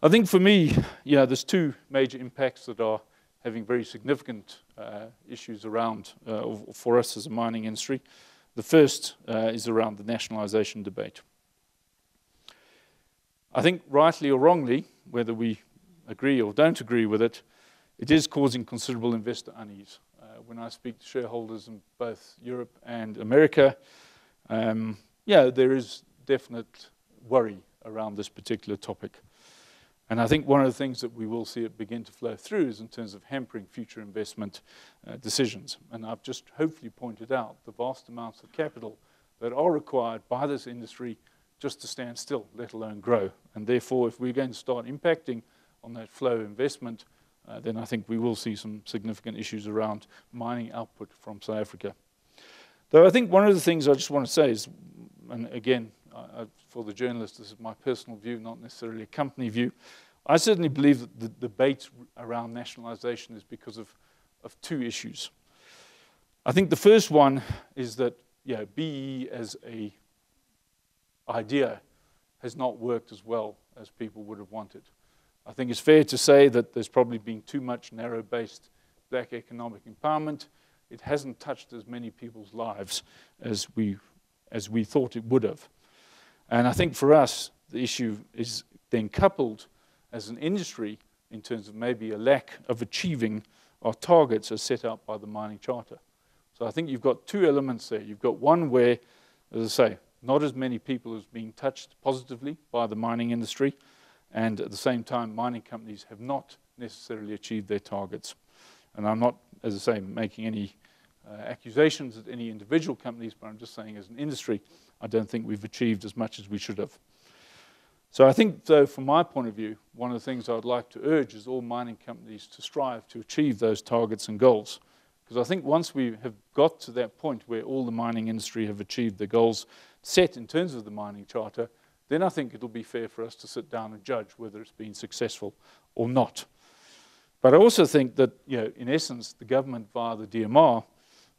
I think for me, there's two major impacts that are having very significant issues around for us as a mining industry. The first is around the nationalisation debate. I think rightly or wrongly, whether we agree or don't agree with it, it is causing considerable investor unease. When I speak to shareholders in both Europe and America, there is definite worry around this particular topic. And I think one of the things that we will see it begin to flow through is in terms of hampering future investment decisions. And I've just hopefully pointed out the vast amounts of capital that are required by this industry just to stand still, let alone grow. And therefore, if we're going to start impacting on that flow of investment, then I think we will see some significant issues around mining output from South Africa. Though I think one of the things I just want to say is, and again, for the journalist, this is my personal view, not necessarily a company view. I certainly believe that the debate around nationalisation is because of two issues. I think the first one is that BE as a idea has not worked as well as people would have wanted. I think it's fair to say that there's probably been too much narrow-based black economic empowerment. It hasn't touched as many people's lives as we thought it would have. And I think for us, the issue is then coupled as an industry in terms of maybe a lack of achieving our targets as set out by the mining charter. So I think you've got two elements there. You've got one where, as I say, not as many people as being touched positively by the mining industry, and at the same time, mining companies have not necessarily achieved their targets. And I'm not, as I say, making any accusations at any individual companies, but I'm just saying as an industry, I don't think we've achieved as much as we should have. So I think, though, from my point of view, one of the things I'd like to urge is all mining companies to strive to achieve those targets and goals. Because I think once we have got to that point where all the mining industry have achieved the goals set in terms of the mining charter, then I think it'll be fair for us to sit down and judge whether it's been successful or not. But I also think that, in essence, the government via the DMR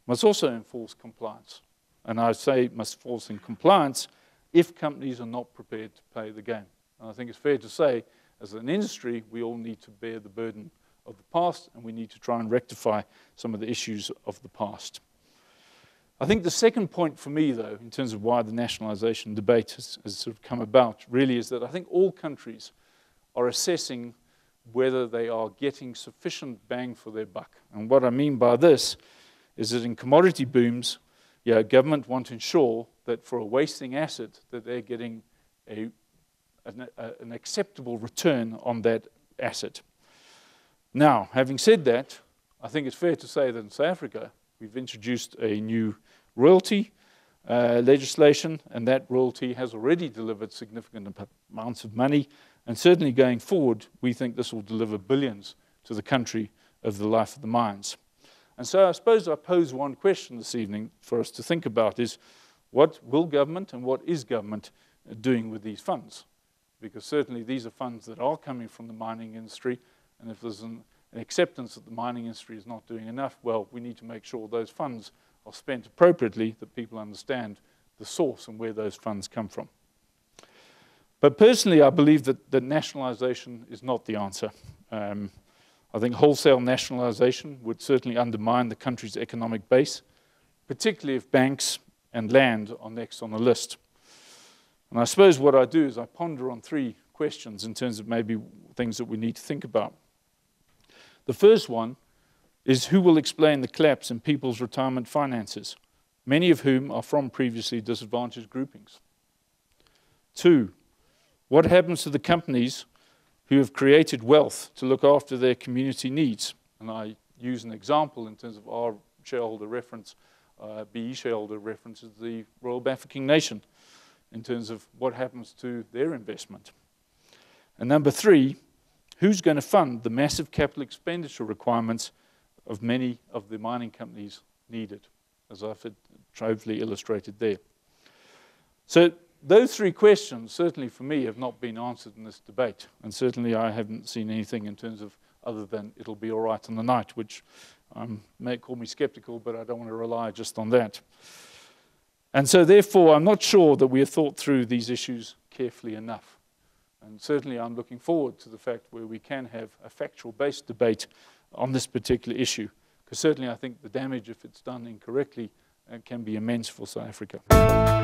must also enforce compliance. And I say must enforce in compliance if companies are not prepared to play the game. And I think it's fair to say, as an industry, we all need to bear the burden of the past, and we need to try and rectify some of the issues of the past. I think the second point for me, though, in terms of why the nationalisation debate has sort of come about, really is that I think all countries are assessing whether they are getting sufficient bang for their buck. And what I mean by this is that in commodity booms, government want to ensure that for a wasting asset that they're getting an acceptable return on that asset. Now, having said that, I think it's fair to say that in South Africa, we've introduced a new royalty legislation, and that royalty has already delivered significant amounts of money. And certainly going forward, we think this will deliver billions to the country over the life of the mines. And so I suppose I pose one question this evening for us to think about is, what will government and what is government doing with these funds? Because certainly these are funds that are coming from the mining industry, and if there's an acceptance that the mining industry is not doing enough, well, we need to make sure those funds are spent appropriately, that people understand the source and where those funds come from. But personally, I believe that nationalisation is not the answer. I think wholesale nationalisation would certainly undermine the country's economic base, particularly if banks and land are next on the list. And I suppose what I do is I ponder on three questions in terms of maybe things that we need to think about. The first one is who will explain the collapse in people's retirement finances, many of whom are from previously disadvantaged groupings. Two, what happens to the companies who have created wealth to look after their community needs? And I use an example in terms of our shareholder reference, BE shareholder reference is the Royal Bafokeng Nation, in terms of what happens to their investment. And number three, who's going to fund the massive capital expenditure requirements of many of the mining companies needed, as I've hopefully illustrated there. So those three questions, certainly for me, have not been answered in this debate. And certainly I haven't seen anything in terms of other than it'll be all right on the night, which may call me skeptical, but I don't want to rely just on that. And so therefore, I'm not sure that we have thought through these issues carefully enough. And certainly I'm looking forward to the fact where we can have a factual-based debate on this particular issue, because certainly I think the damage, if it's done incorrectly, can be immense for South Africa.